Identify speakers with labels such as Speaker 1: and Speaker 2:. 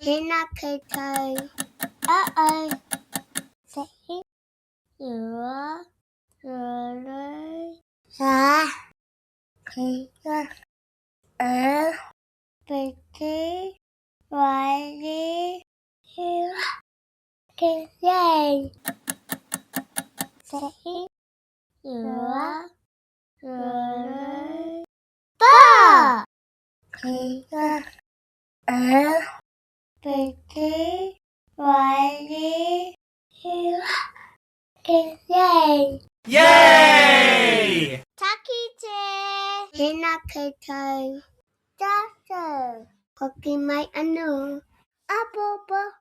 Speaker 1: Hina cây ơi sẽ rửa rồi ra khi ở vị trí ngoài đi hiếu cái gì sẽ rửa rồi ba khi ở vị trí ngoài đi hiếu cái gì
Speaker 2: Yay!
Speaker 1: 자키제 해나케이터이 짜서 거기 마이 안녕 아뽀뽀